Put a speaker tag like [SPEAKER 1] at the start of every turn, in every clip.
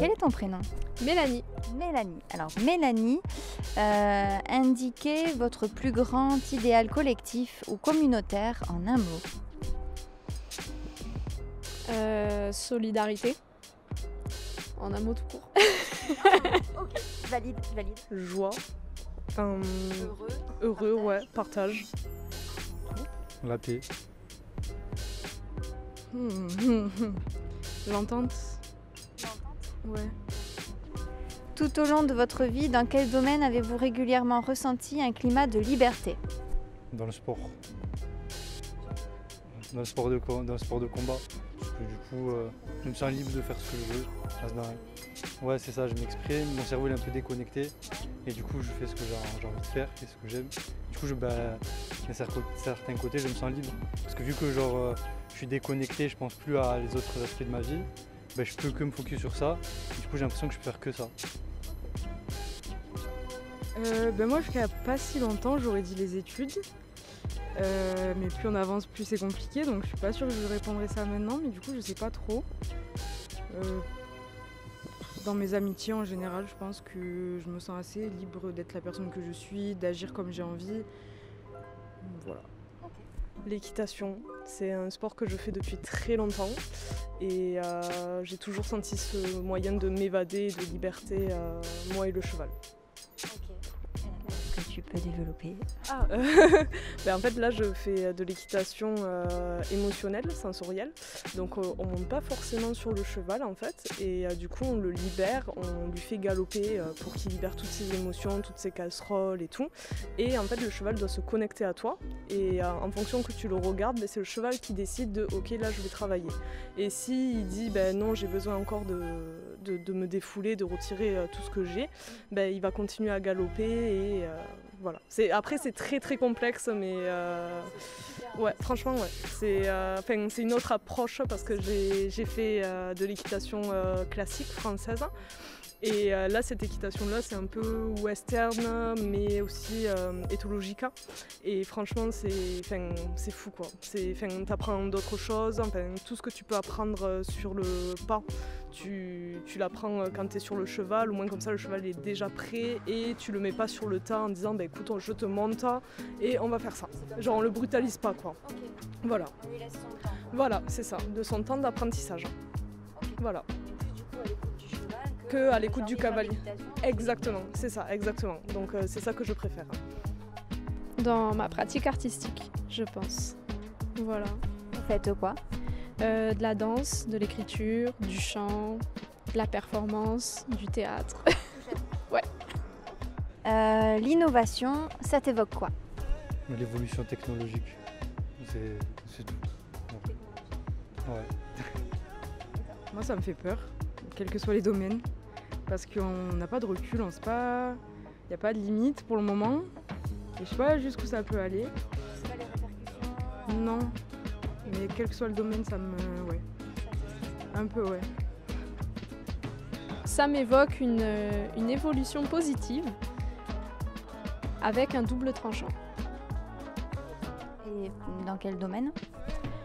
[SPEAKER 1] Quel est ton prénom?
[SPEAKER 2] Mélanie.
[SPEAKER 1] Mélanie. Alors Mélanie, indiquez votre plus grand idéal collectif ou communautaire en un mot.
[SPEAKER 2] Solidarité. En un mot tout court.
[SPEAKER 1] Ok, valide.
[SPEAKER 3] Joie. Enfin,
[SPEAKER 1] Heureux.
[SPEAKER 3] heureux, ouais, partage.
[SPEAKER 4] La paix.
[SPEAKER 3] L'entente. Ouais.
[SPEAKER 1] Tout au long de votre vie, dans quel domaine avez-vous régulièrement ressenti un climat de liberté?
[SPEAKER 4] Dans le sport. Dans le sport de combat. Parce que du coup, je me sens libre de faire ce que je veux. Ouais, c'est ça, je m'exprime, mon cerveau il est un peu déconnecté. Et du coup, je fais ce que j'ai envie de faire et ce que j'aime. Du coup, d'un certain côté, je me sens libre. Parce que vu que je suis déconnecté, je pense plus à les autres aspects de ma vie, je peux que me focus sur ça. Du coup, j'ai l'impression que je peux faire que ça.
[SPEAKER 3] Moi, jusqu'à pas si longtemps, j'aurais dit les études. Mais plus on avance, plus c'est compliqué. Donc je suis pas sûre que je répondrai ça maintenant. Mais du coup, je sais pas trop. Dans mes amitiés en général, je pense que je me sens assez libre d'être la personne que je suis, d'agir comme j'ai envie. Voilà. L'équitation, c'est un sport que je fais depuis très longtemps et j'ai toujours senti ce moyen de m'évader, de liberté, moi et le cheval.
[SPEAKER 1] Est-ce que tu peux développer?
[SPEAKER 3] En fait là je fais de l'équitation émotionnelle, sensorielle, donc on monte pas forcément sur le cheval en fait et du coup on le libère, on lui fait galoper pour qu'il libère toutes ses émotions, toutes ses casseroles et tout, et en fait le cheval doit se connecter à toi et en fonction que tu le regardes, c'est le cheval qui décide de ok là je vais travailler, et s'il dit non j'ai besoin encore de me défouler, de retirer tout ce que j'ai, il va continuer à galoper et voilà. Après c'est très très complexe mais ouais franchement ouais. C'est une autre approche parce que j'ai fait de l'équitation classique française. Et là, cette équitation-là, c'est un peu western, mais aussi éthologique. Et franchement, c'est fou, quoi. T'apprends d'autres choses. Tout ce que tu peux apprendre sur le pas, tu l'apprends quand tu es sur le cheval. Au moins, comme ça, le cheval est déjà prêt et tu le mets pas sur le tas en disant écoute, je te monte et on va faire ça. Genre, on le brutalise pas, quoi.
[SPEAKER 1] Okay.
[SPEAKER 3] Voilà.
[SPEAKER 1] On lui laisse son temps.
[SPEAKER 3] Voilà, c'est ça, de son temps d'apprentissage.
[SPEAKER 1] Okay.
[SPEAKER 3] Voilà.
[SPEAKER 1] Que à l'écoute du cavalier.
[SPEAKER 3] Exactement, c'est ça, exactement. Donc c'est ça que je préfère.
[SPEAKER 2] Dans ma pratique artistique, je pense. Voilà.
[SPEAKER 1] Vous faites quoi?
[SPEAKER 2] De la danse, de l'écriture, du chant, de la performance, du théâtre. Ouais.
[SPEAKER 1] L'innovation, ça t'évoque quoi?
[SPEAKER 4] L'évolution technologique, c'est tout. Ouais.
[SPEAKER 3] Moi ça me fait peur, quels que soient les domaines. Parce qu'on n'a pas de recul, il n'y a pas de limite pour le moment. Et je sais pas jusqu'où ça peut aller.
[SPEAKER 1] C'est pas les répercussions?
[SPEAKER 3] Non, mais quel que soit le domaine, ça me... ouais. Un peu, ouais.
[SPEAKER 2] Ça m'évoque une évolution positive avec un double tranchant.
[SPEAKER 1] Et dans quel domaine?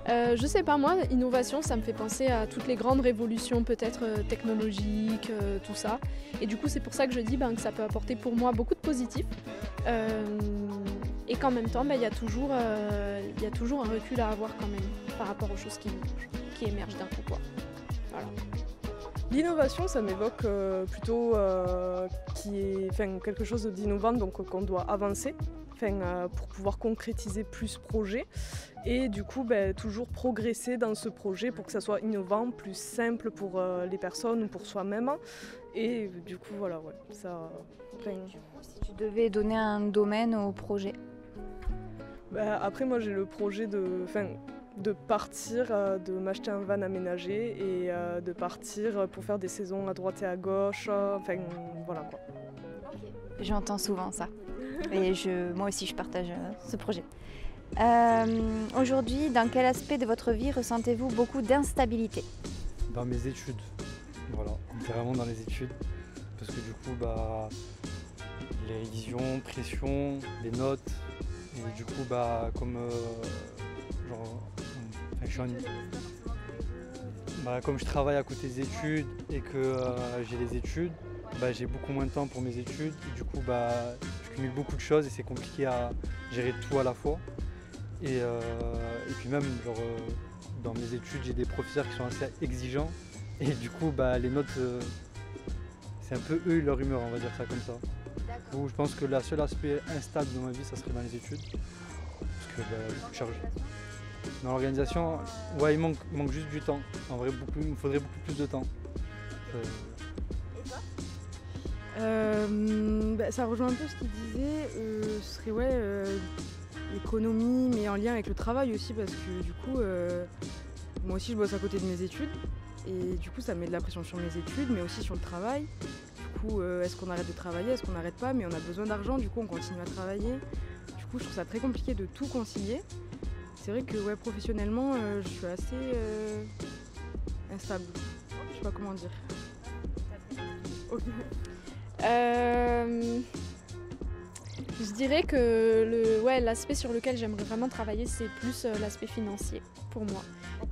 [SPEAKER 2] Je sais pas, moi, innovation, ça me fait penser à toutes les grandes révolutions peut-être technologiques, tout ça. Et du coup, c'est pour ça que je dis que ça peut apporter pour moi beaucoup de positif. Et qu'en même temps, il y a toujours un recul à avoir quand même par rapport aux choses qui émergent d'un coup, quoi. Voilà.
[SPEAKER 3] L'innovation, ça m'évoque plutôt quelque chose d'innovant, donc qu'on doit avancer. Pour pouvoir concrétiser plus ce projet et du coup toujours progresser dans ce projet pour que ça soit innovant, plus simple pour les personnes ou pour soi-même, et du coup voilà ouais, ça.
[SPEAKER 1] Du coup, si tu devais donner un domaine au projet?
[SPEAKER 3] Après moi j'ai le projet de partir, de m'acheter un van aménagé et de partir pour faire des saisons à droite et à gauche, voilà quoi.
[SPEAKER 1] J'entends souvent ça. Et moi aussi, je partage ce projet. Aujourd'hui, dans quel aspect de votre vie ressentez-vous beaucoup d'instabilité?
[SPEAKER 4] Dans mes études, voilà, littéralement dans les études. Parce que du coup, les révisions, pression, les notes, et du coup, comme je suis Comme je travaille à côté des études et que j'ai les études, j'ai beaucoup moins de temps pour mes études. Et du coup, je cumule beaucoup de choses et c'est compliqué à gérer tout à la fois. Et puis même, dans mes études, j'ai des professeurs qui sont assez exigeants. Et du coup, les notes, c'est un peu eux leur humeur, on va dire ça comme ça. Donc, je pense que le seul aspect instable de ma vie, ça serait dans les études. Parce que beaucoup de charges. Dans l'organisation, ouais, il manque juste du temps. En vrai, il me faudrait beaucoup plus de temps.
[SPEAKER 5] Ça rejoint un peu ce qu'il disait. Ce serait l'économie, mais en lien avec le travail aussi, parce que du coup, moi aussi je bosse à côté de mes études. Et du coup, ça met de la pression sur mes études, mais aussi sur le travail. Du coup, est-ce qu'on arrête de travailler, est-ce qu'on n'arrête pas? Mais on a besoin d'argent, du coup, on continue à travailler. Du coup, je trouve ça très compliqué de tout concilier. C'est vrai que professionnellement, je suis assez instable. Je sais pas comment dire.
[SPEAKER 2] Je dirais que l'aspect sur lequel j'aimerais vraiment travailler, c'est plus l'aspect financier pour moi.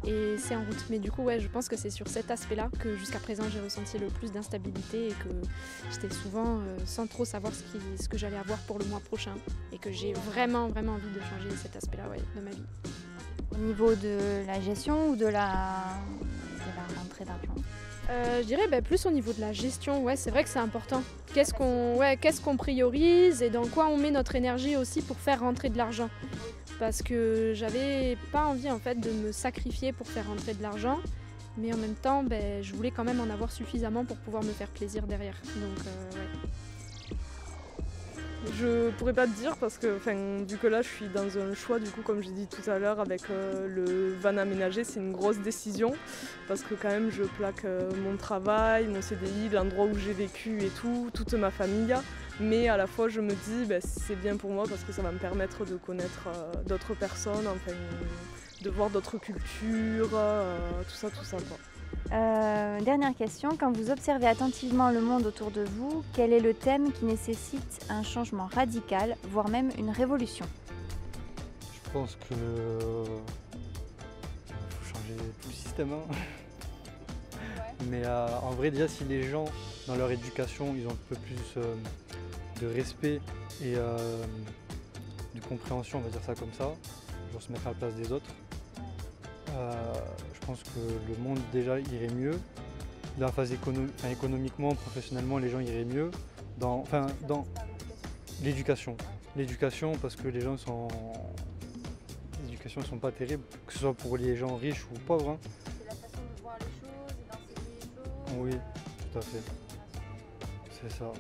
[SPEAKER 2] Et c'est en route. Mais du coup, je pense que c'est sur cet aspect-là que jusqu'à présent j'ai ressenti le plus d'instabilité et que j'étais souvent sans trop savoir ce que j'allais avoir pour le mois prochain. Et que j'ai vraiment envie de changer cet aspect-là de ma vie.
[SPEAKER 1] Au niveau de la gestion ou de la rentrée d'argent?
[SPEAKER 2] Je dirais plus au niveau de la gestion, c'est vrai que c'est important. Qu'est-ce qu'on priorise et dans quoi on met notre énergie aussi pour faire rentrer de l'argent. Parce que j'avais pas envie en fait de me sacrifier pour faire rentrer de l'argent, mais en même temps je voulais quand même en avoir suffisamment pour pouvoir me faire plaisir derrière. Donc
[SPEAKER 3] Je pourrais pas te dire parce que vu que là je suis dans un choix, du coup comme j'ai dit tout à l'heure avec le van aménagé, c'est une grosse décision parce que quand même je plaque mon travail, mon CDI, l'endroit où j'ai vécu et tout, toute ma famille, mais à la fois je me dis c'est bien pour moi parce que ça va me permettre de connaître d'autres personnes, de voir d'autres cultures, tout ça quoi.
[SPEAKER 1] Dernière question, quand vous observez attentivement le monde autour de vous, quel est le thème qui nécessite un changement radical, voire même une révolution?
[SPEAKER 4] Je pense que faut changer tout le système. Mais en vrai, déjà, si les gens, dans leur éducation, ils ont un peu plus de respect et de compréhension, on va dire ça comme ça, genre se mettre à la place des autres, je pense que le monde déjà irait mieux. Dans la phase économiquement, professionnellement, les gens iraient mieux. Dans l'éducation. L'éducation, parce que les gens sont pas terribles, que ce soit pour les gens riches ou pauvres.
[SPEAKER 1] C'est la façon de voir les choses et d'enseigner les choses.
[SPEAKER 4] Oui, tout à fait. C'est ça.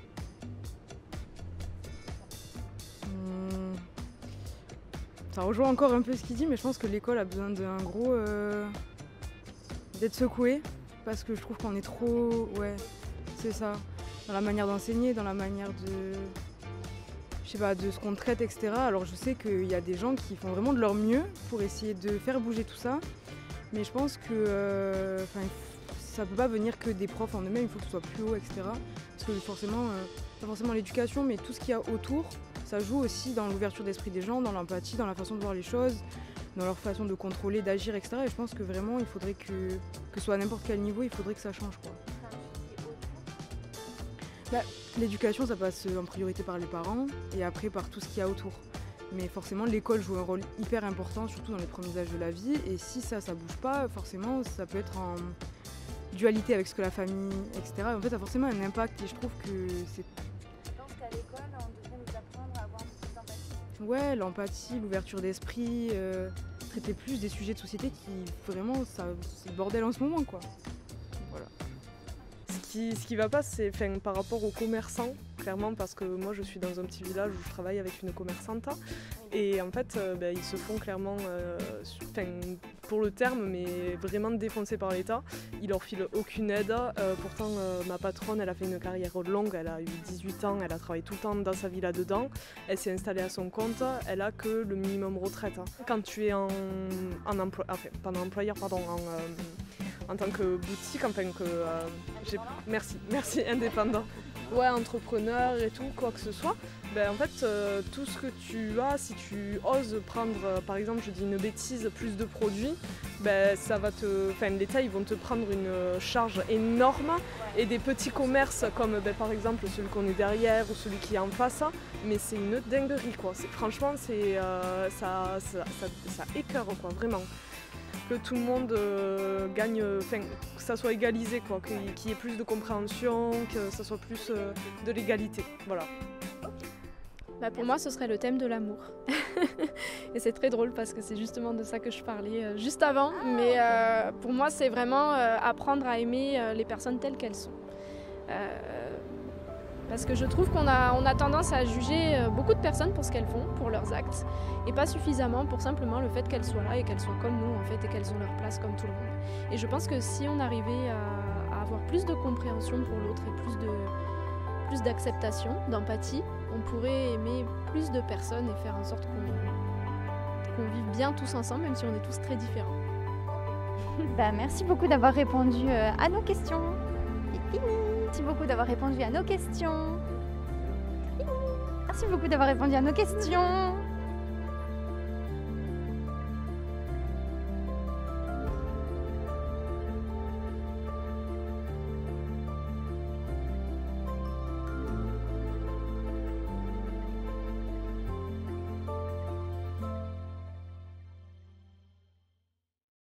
[SPEAKER 5] Ça rejoint encore un peu ce qu'il dit, mais je pense que l'école a besoin d'un gros... d'être secouée, parce que je trouve qu'on est trop... c'est ça. Dans la manière d'enseigner, dans la manière de ce qu'on traite, etc. Alors je sais qu'il y a des gens qui font vraiment de leur mieux pour essayer de faire bouger tout ça, mais je pense que ça peut pas venir que des profs en eux-mêmes, il faut que ce soit plus haut, etc. Parce que forcément, pas forcément l'éducation, mais tout ce qu'il y a autour, ça joue aussi dans l'ouverture d'esprit des gens, dans l'empathie, dans la façon de voir les choses, dans leur façon de contrôler, d'agir, etc. Et je pense que vraiment, il faudrait que ce soit à n'importe quel niveau, il faudrait que ça change, quoi. L'éducation, ça passe en priorité par les parents et après par tout ce qu'il y a autour. Mais forcément, l'école joue un rôle hyper important, surtout dans les premiers âges de la vie. Et si ça bouge pas, forcément, ça peut être en dualité avec ce que la famille, etc. En fait, ça a forcément un impact et je trouve que c'est...
[SPEAKER 1] Je pense qu'à l'école, on devrait nous apprendre à avoir un peu plus d'empathie.
[SPEAKER 5] Ouais, l'empathie, l'ouverture d'esprit, traiter plus des sujets de société qui vraiment, c'est le bordel en ce moment, quoi. Voilà.
[SPEAKER 3] Ce qui va pas, c'est par rapport aux commerçants, clairement, parce que moi je suis dans un petit village où je travaille avec une commerçante et en fait ils se font clairement, pour le terme, mais vraiment défoncés par l'État. Ils leur filent aucune aide. Pourtant ma patronne, elle a fait une carrière longue, elle a eu 18 ans, elle a travaillé tout le temps dans sa vie là-dedans, elle s'est installée à son compte, elle a que le minimum retraite. Quand tu es en tant que boutique, merci, indépendant. entrepreneur et tout, quoi que ce soit, en fait, tout ce que tu as, si tu oses prendre, par exemple, je dis une bêtise, plus de produits, l'État, ils vont te prendre une charge énorme, et des petits commerces comme par exemple celui qu'on est derrière ou celui qui est en face, mais c'est une dinguerie, quoi. Franchement, ça écœure, quoi, vraiment. Que tout le monde gagne, que ça soit égalisé, quoi, qu'il y ait plus de compréhension, que ça soit plus de l'égalité, voilà.
[SPEAKER 2] Pour moi, ce serait le thème de l'amour. Et c'est très drôle parce que c'est justement de ça que je parlais juste avant. Mais pour moi, c'est vraiment apprendre à aimer les personnes telles qu'elles sont. Parce que je trouve qu'on a tendance à juger beaucoup de personnes pour ce qu'elles font, pour leurs actes, et pas suffisamment pour simplement le fait qu'elles soient là et qu'elles soient comme nous, en fait, et qu'elles ont leur place comme tout le monde. Et je pense que si on arrivait à avoir plus de compréhension pour l'autre et plus d'acceptation, d'empathie, on pourrait aimer plus de personnes et faire en sorte qu'on vive bien tous ensemble, même si on est tous très différents.
[SPEAKER 1] Merci beaucoup d'avoir répondu à nos questions. Merci beaucoup d'avoir répondu à nos questions. Merci beaucoup d'avoir répondu à nos questions.